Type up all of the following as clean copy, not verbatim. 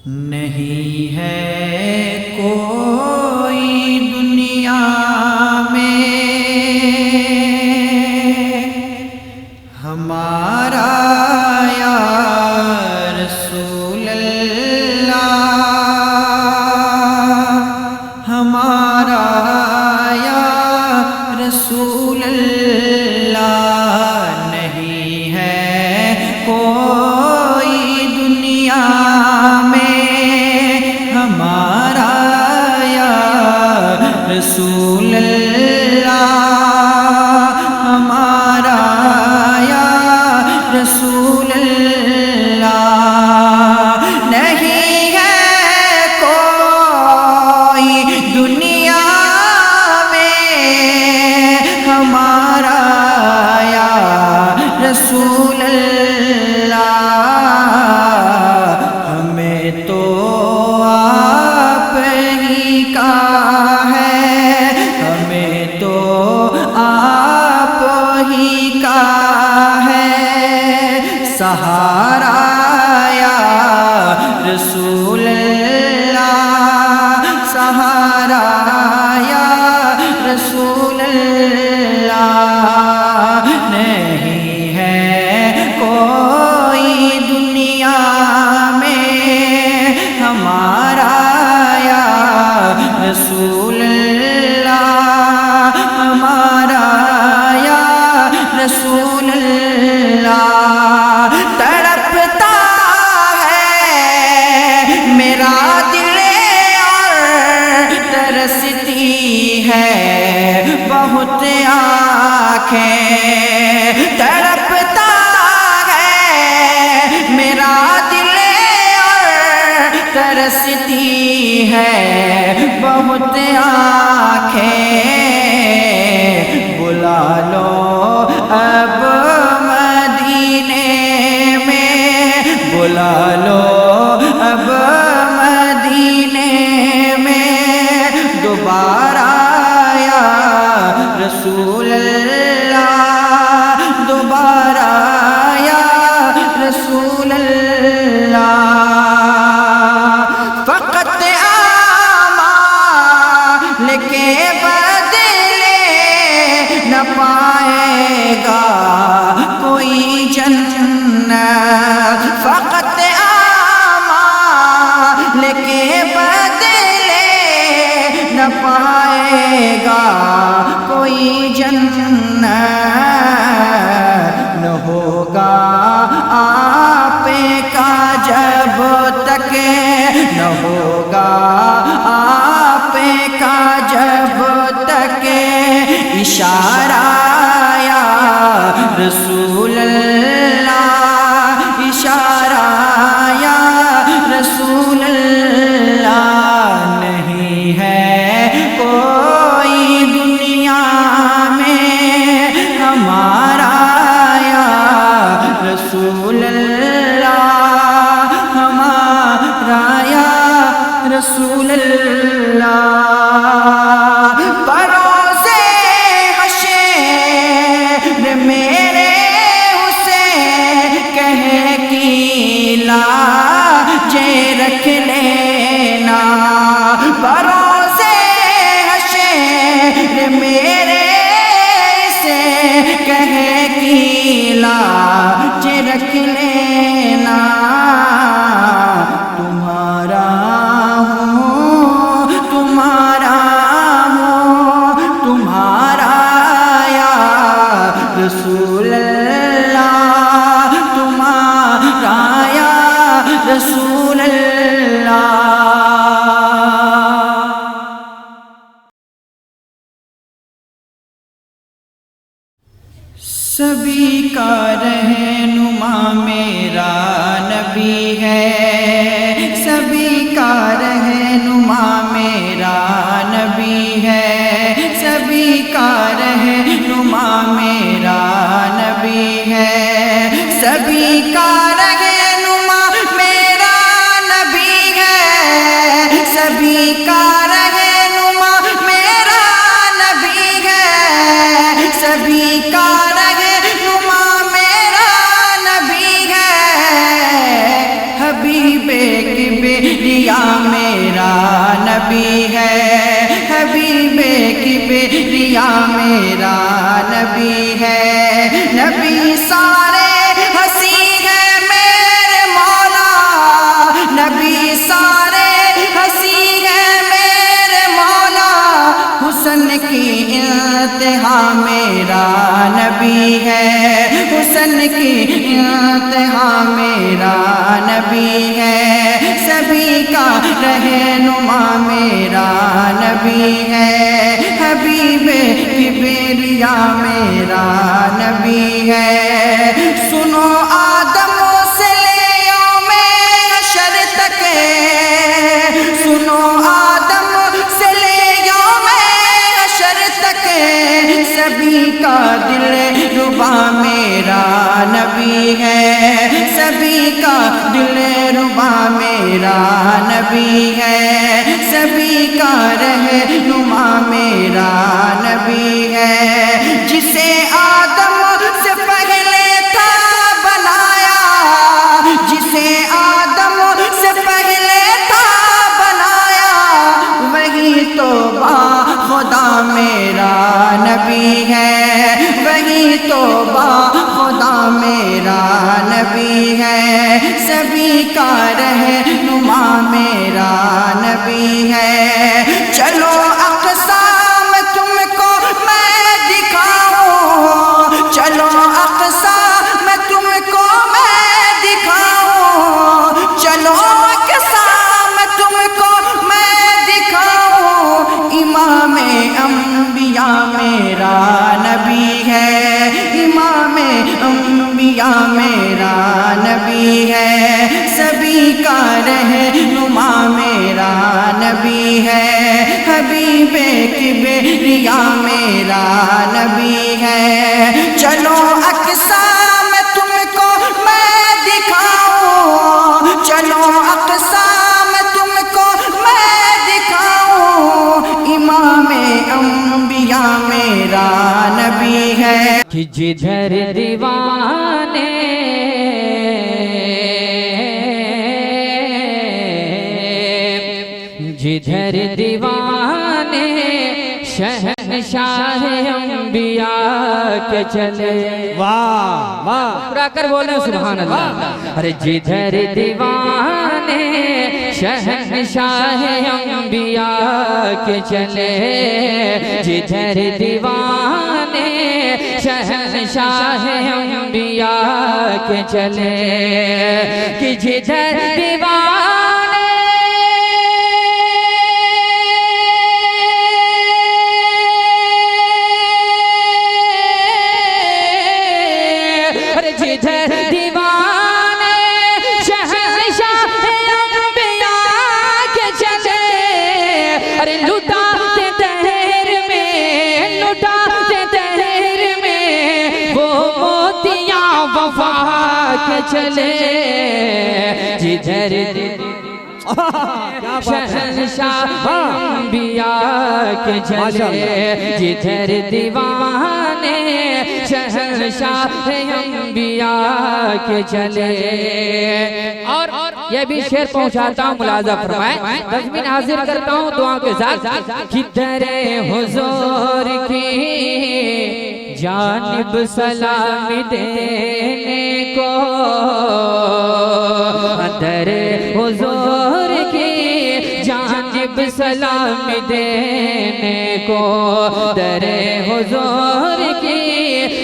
नहीं है कोई दुनिया में हमारा या रसूल अल्लाह, हमारा या रसूल अल्लाह। नहीं है कोई दुनिया हमारा या रसूल अल्लाह, हमारा या रसूल अल्लाह। नहीं है कोई दुनिया में हमारा या रसूल अल्लाह। हमें तो सहारा या रसूल अल्लाह, सहारा या रसूल अल्लाह। नहीं है कोई दुनिया में हमारा या रसूल अल्लाह, हमारा या रसूल अल्लाह। तड़पता है मेरा दिल और तरसती है बहुत आँखें। तड़पता है मेरा दिल और तरसती है बहुत आँखें। बुला लो अब बुला लो अब मदीने में दोबारा या रसूल अल्लाह, दोबारा या रसूल अल्लाह। फ़क़त आमाल के बदले न पाएगा कोई जन्नत। फ़क़त आमाल के बदले न पाएगा कोई जन्नत। न होगा आपे का जब तक, न होगा आपे का जब तक इशारा या रसूल अल्लाह, इशारा या रसूल अल्लाह। नहीं है कोई दुनिया में हमारा या रसूल अल्लाह, हमारा या रसूल अल्लाह। परोसे हशर मेरे उसे कहे कि लाजे रख लेना। परोसे हशर मेरे से कहे कि लाजे रख लेना। तुम्हारा हूँ, तुम्हारा हूँ, तुम्हारा या रसूल अल्लाह, तुम्हारा या रसूल अल्लाह। सभी का रहनुमा मेरा नबी है, सभी का रहनुमा मेरा नबी है, सभी का रहनुमा मेरा नबी है, सभी का रहनुमा मेरा नबी है, सभी का रहनुमा मेरा नबी है, सभी का रहनुमा मेरा नबी है। हबीबे किबरिया मेरा नबी है, हबीबे किबरिया मेरा नबी है। नबी सारे हंसी है मेरे मौला, नबी सारे हंसी है मेरे मौला, हुस्न की इंतहा मेरा नबी है, हुस्न की इंतहा मेरा नबी है। सभी का रहनुमा मेरा नबी है, हबीबे किबरिया मेरा नबी है। सुनो आदम से ले यौमे हशर तक, सुनो आदम से ले यौमे हशर तक, सभी का दिल रुबा मेरा नबी है, सभी का दिल रुबा मेरा नबी है। सभी का रहनुमा मेरा नबी है। जिसे आदम से पहले था बनाया, जिसे आदम से पहले था बनाया, वही तो बा खुदा मेरा नबी है, वही तो बा खुदा मेरा नबी है। सभी का रहनुमा मेरा नबी है। चलो अक़सा में तुमको मैं दिखाऊं, चलो अक़सा में तुमको मैं दिखाऊं, चलो अक़सा में तुमको मैं दिखाऊं। इमाम अंबिया मेरा नबी है, इमाम अंबिया मेरा नबी है। सभी का रहनुमा मेरा नबी है, हबीबे किबरिया मेरा नबी है। चलो अक़सा में तुमको मैं दिखाऊं, चलो अक़सा में तुमको मैं दिखाऊं। इमाम अंबिया मेरा नबी है। कि जिधर दीवाने जिधर दीवाने शहंशाह अंबिया के चले। वाह वाह, पूरा कर बोले सुभान अल्लाह। अरे जिधर दीवाने शहंशाह अंबिया के चले, जिधर दीवाने शहंशाह अंबिया के चले। कि जिधर दीवाने जिधर दीवाने शहंशाह अंबिया के चले। अरे लुटाते दहर में, लुटाते दहर में वो मोतियां वफा के चले। जिधर शहंशाह अंबिया के चले, जिधर दीवाने शहंशाह अंबिया के चले। और ये भी शेर पहुंचाता हूँ, मुलाजा फरमाए। तज़मीन हाजिर करता हूँ दुआ के साथ। किधर हुजूर की जानिब सलामी देने को, दर हुजूर की जानिब सलामी देने को, दर हुजूर की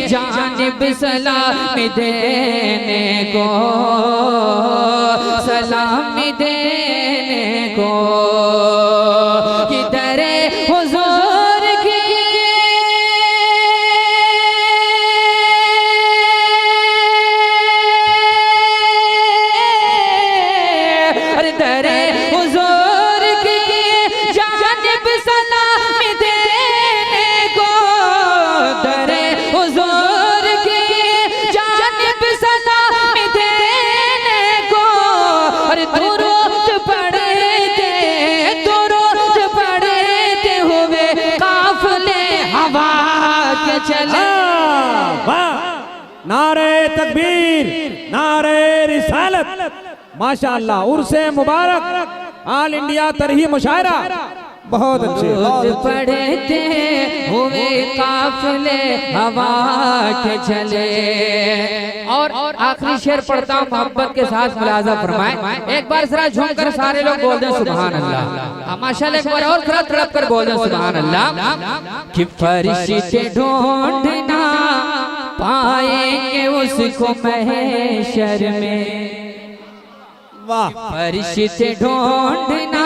जानिब सलामी देने को, सलामी देने को। कि दर हुजूर की दर हुजूर की जानिब सलामी देने को, दर हुजूर की जानिब सलामी देने को। अरे दुरूद पढ़ते, दुरूद पढ़ते हुए काफिले हवा के चले। वाह, नारे तकबीर, नारे रिसालत, माशाअल्लाह। उर्से मुबारक ऑल इंडिया तरही मुशायरा बहुत अच्छे। रोज पढ़ते हुए काफिले हवा के चले। और आखिरी शेर पढ़ता हूँ, मोहब्बत के साथ मुलाजा फरमाएं। एक बार जरा झूम कर सारे लोग बोल दें सुभान अल्लाह। माशाल्लाह, एक बार और थोड़ा तड़प कर बोल दें सुभान अल्लाह। कि फरिश्ते ढूंढना पाएंगे उसको महशर में, वाह। फरिश्ते ढूंढना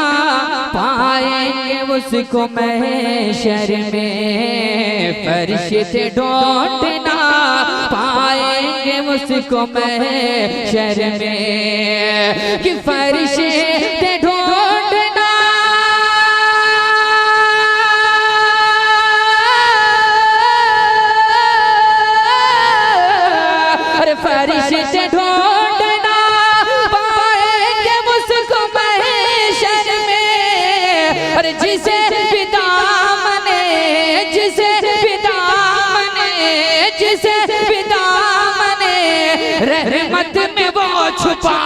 पाएंगे उसको महशर में, फरिश्ते ढूंढना पाएंगे उसको महशर में। कि फरिश्ते ढूंढना अरे फरिश्ते ढूंढना पाएंगे उसको महशर में। अरे जिसे पिता मने, जिसे पिता मने, जिसे पिता मने, रहमत में वो छुपा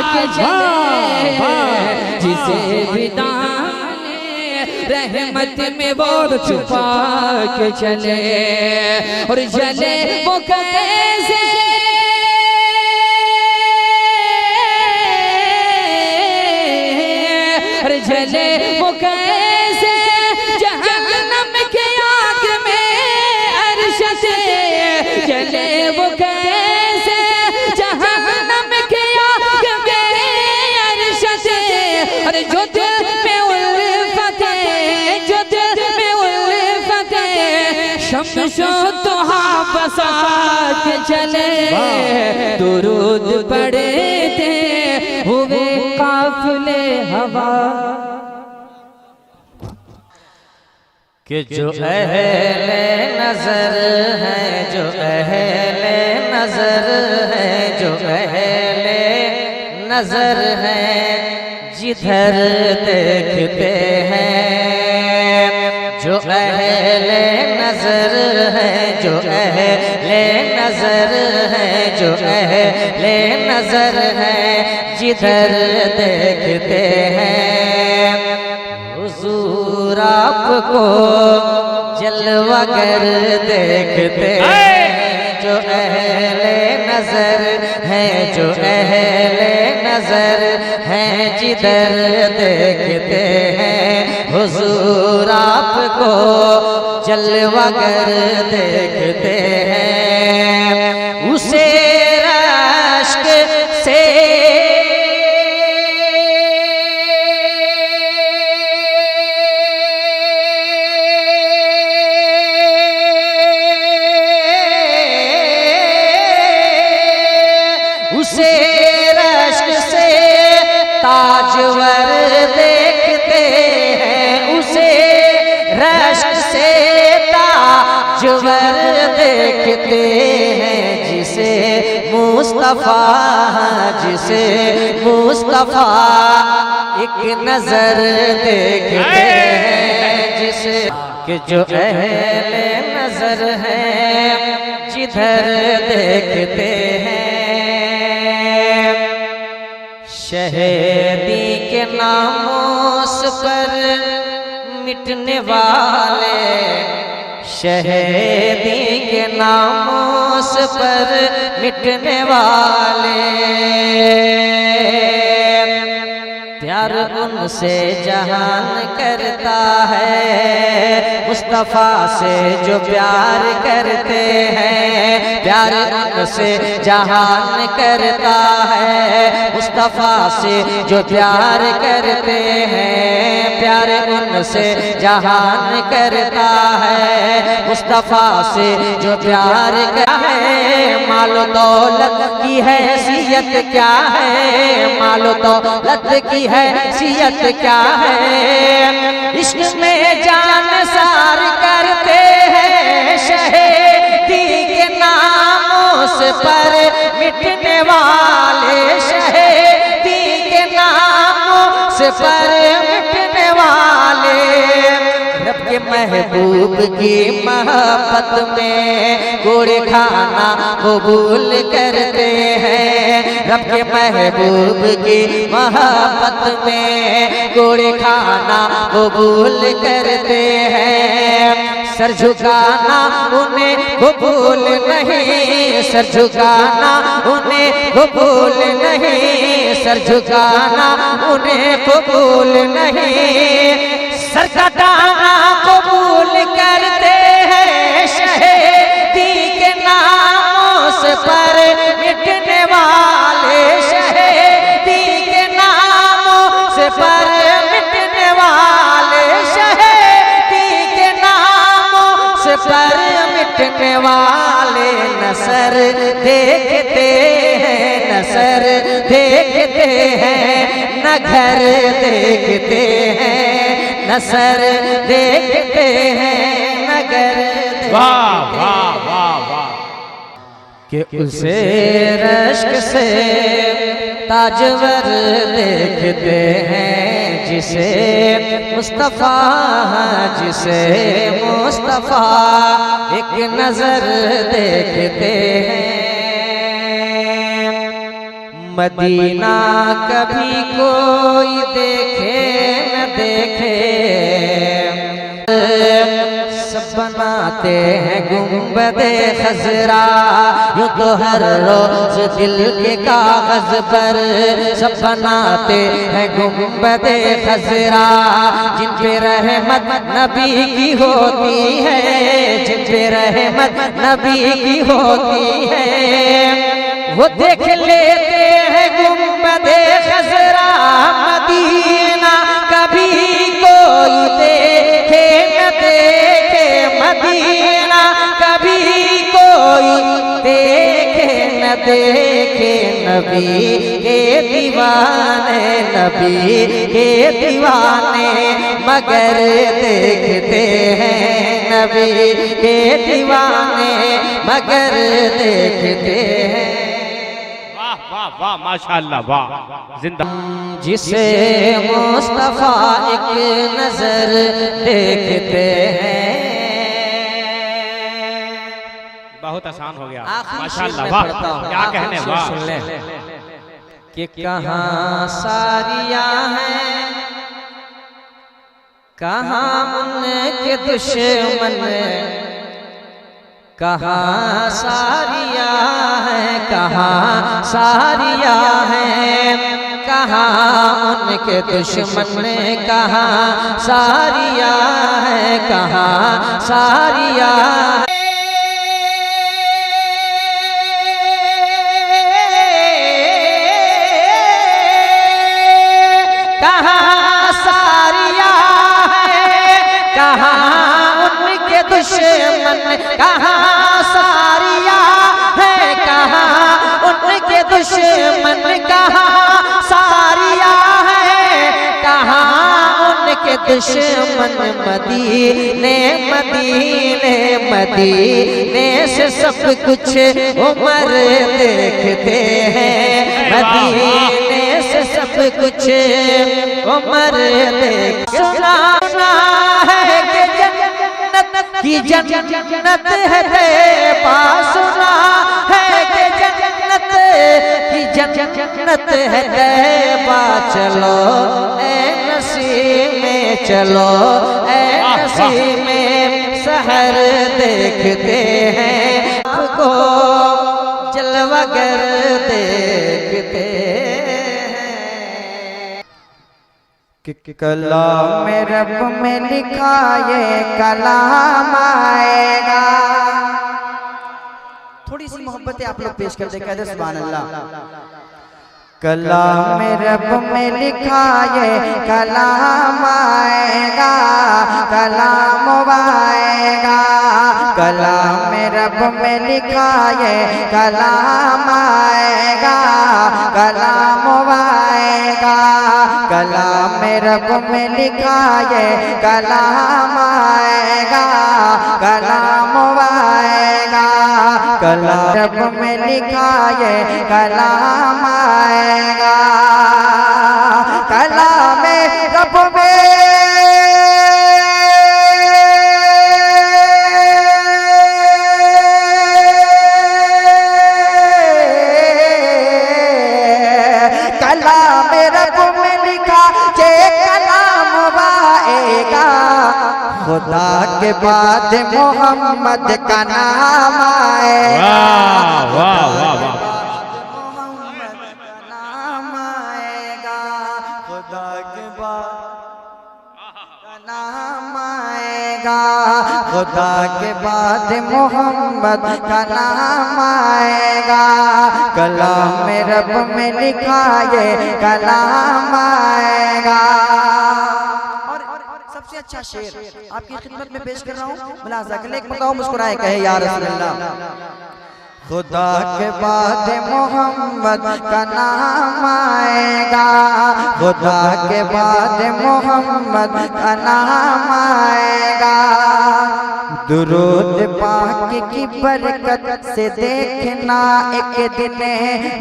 के चले। जिसे पिता मने, रहमत में वो छुपा के चले। और चले वो कैसे जले वो कैसे जहन्नम के आग में अर्श से, जले वो कैसे जहन्नम के आग में अर्श से। अरे जो दिल में उल्फत है, जो दिल में उल्फत है, शम्सो तुहा बसा के चले। दुरूद पढ़ते हुए काफिले हवा कि जो अहले नजर है, जो अहले नजर है, जो अहले नजर है, जिधर देखते हैं। जो अहले नजर है, जो अहले नजर है, जो अहले नजर है, जिधर देखते हैं। हुजूर आपको जलवागर देखते हैं। जो अहले नजर है, जो अहले नजर है, जिधर देखते हैं। हुजूर आपको जलवागर देखते हैं। उसे रश्क से ताजवर देखते हैं। उसे रश्क से ताजवर देखते हैं। जिसे मुस्तफा, जिसे मुस्तफा एक नजर देखते हैं। जिसे कि जो अहले नजर है, जिधर देखते हैं। शहीदी के नामों पर मिटने वाले, शहीदी के नामों पर मिटने वाले, प्यार उनसे जहान करता है। मुस्तफा से जो प्यार करते हैं, प्यार उनसे जहान करता है। मुस्तफा से जो प्यार करते हैं, प्यार उनसे जहान करता है। मुस्तफा से जो प्यार करता है। मालो दौलत की हैसियत क्या है, मालो दौलत की हैसियत क्या है। इश्क में जान सार करते हैं। शहीदी के नामों से पर मिटने वाले, शहीदी के नामों से पर मिटने वाले, रब के महबूब की मोहब्बत में गोरे खाना कबूल करते हैं। रब के महबूब की मोहब्बत में गोड़े खाना कबूल करते हैं। सर झुकाना उन्हें कबूल नहीं, सर झुकाना उन्हें कबूल नहीं, सर झुकाना उन्हें कबूल नहीं। सर कटाना कबूल करते हैं, शहीदी के नामों से पर मिटने वाले, शहीदी के नामों से पर मिटने वाले, शहीदी के नामों से पर मिटने वाले। नसर देखते हैं, नसर देखते हैं, न घर देखते हैं, नसर देखते हैं, नगर वाह वाह वाह वाह। कि उसे रश्क से ताजवर देखते हैं, जिसे मुस्तफ़ा, जिसे मुस्तफ़ा एक नजर देखते हैं। मदीना कभी कोई देखे न देखे, सब बनाते हैं गुंबदे खजरा, यूं तो हर रोज दिल के कागज पर सब बनाते हैं गुंबदे खजरा। जिन पे रहमत नबी की होती है, जिन पे रहमत नबी की होती है, वो देख लेते हैं गुंबदे खजरा। मदीना कभी कोई देखे न देखे, मदीना कभी कोई देखे न देखे। नबी के दीवाने, नबी के दीवाने मगर देखते हैं, नबी के दीवाने मगर देखते हैं। वाह वाह माशाअल्लाह वाह। जिंदा जिसे मुस्तफा एक नजर देखते हैं। बहुत आसान हो गया आखिरी माशाअल्लाह शेर वाह। मैं पढ़ता हूँ, क्या आखिरी कहने शेर वाह। सुन लें कि कहाँ सारियां हैं, कहाँ उनके दुश्मन, कहाँ सारियां हैं, कहाँ सारियां हैं, कहाँ उनके दुश्मन, कहाँ सारियां हैं, कहाँ सारियां हैं। कहाँ सारियां हैं, कहाँ उनके दुश्मन, कहाँ सारियां हैं, कहाँ उनके दुश्मन, कहाँ सारियां हैं, कहाँ उनके दुश्मन। मदीने मदीने मदीने से सब कुछ उमर देखते हैं, मदीने से सब कुछ उमर देख। सुना है कि जन्नत की जन्नत है तैबा, सुना है कि जन्नत की जन्नत है तैबा। चलो ए नसीब में, चलो ए नसीब में सहर देखते हैं, आपको जलवागर देखते हैं। कि कलाम में रब में लिखा ये कलाम आएगा। थोड़ी सी मोहब्बतें आप लोग पेश कर दे, कहते सुभान अल्लाह। कलाम में रब में लिखा ये कलाम आएगा, कलाम आएगा। कलाम में रब में लिखा ये कलाम आएगा, कलाम आएगा। कलाम में रब में लिखा ये कलाम आएगा, कलाम आएगा। कलाम रब में लिखा ये कलाम आएगा, कलाम रब में खुदा के बाद मोहम्मद का नाम आएगा। वाह वाह वाह वाह मोहम्मद का नाम आएगा, खुदा के बाद का नाम आएगा, खुदा के बाद मोहम्मद का नाम आएगा। कलाम रब में लिखा ये कलाम आएगा। और सबसे अच्छा शेर आपकी खिदमत में पेश कर रहा हूँ, मुलाजा कर ले, एक बताओ मुस्कुराए कहे या रसूल अल्लाह। खुदा के बाद मोहम्मद का नाम आएगा, खुदा के बाद मोहम्मद का नाम आएगा। दुरूद पाक की बरकत से देखना एक दिन,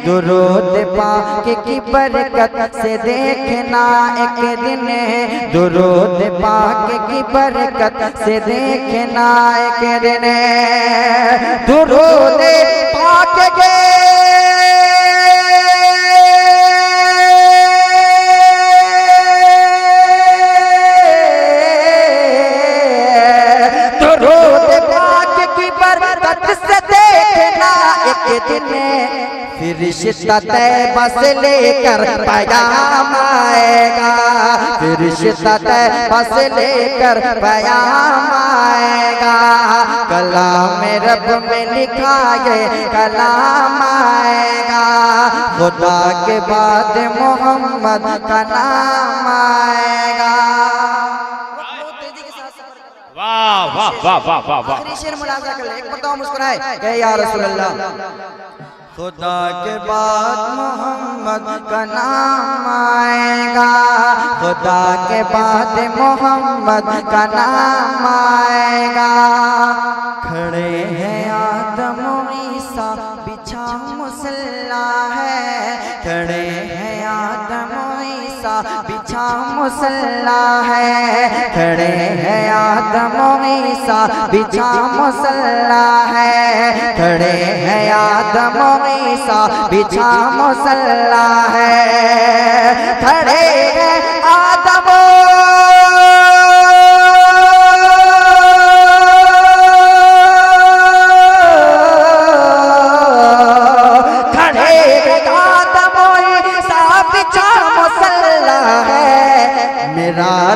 दुरूद पाक की बरकत से देखना एक दिन, दुरूद पाक की बरकत से देखना एक दिन। दुरूद पाक के रिश्ता तैबा से लेकर पयाम आएगा, रिश्ता तैबा से लेकर पयाम आएगा। कलाम रब में लिखा ये कलाम आएगा, खुदा के बाद मोहम्मद का नाम आएगा। वाह वाह वाह वाह वाह वाह आखिरी शेर मुलाजा कर ले, एक बताओ मुस्कुराए कहे या रसूल अल्लाह। खुदा के बाद मोहम्मद का नाम आएगा, खुदा के बाद मोहम्मद का नाम आएगा। खड़े हैं आदम ईसा बिछा मुसल्ला है, खड़े हैं आदम ईसा बिछा मुसल्ला है, खड़े हैं आदम ईसा बिछा मुसल्ला है, खड़े हैं आदम ईसा बिछा मुसल्ला है, खड़े हैं आदम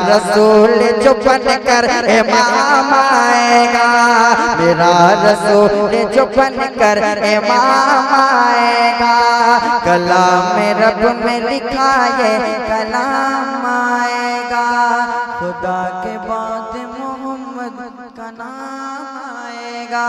रसूल जो बन कर इमाम आएगा, मेरा रसूल जो बन कर इमाम आएगा। कलाम रब में लिखा ये कलाम आएगा, खुदा के बाद मोहम्मद का नाम आएगा।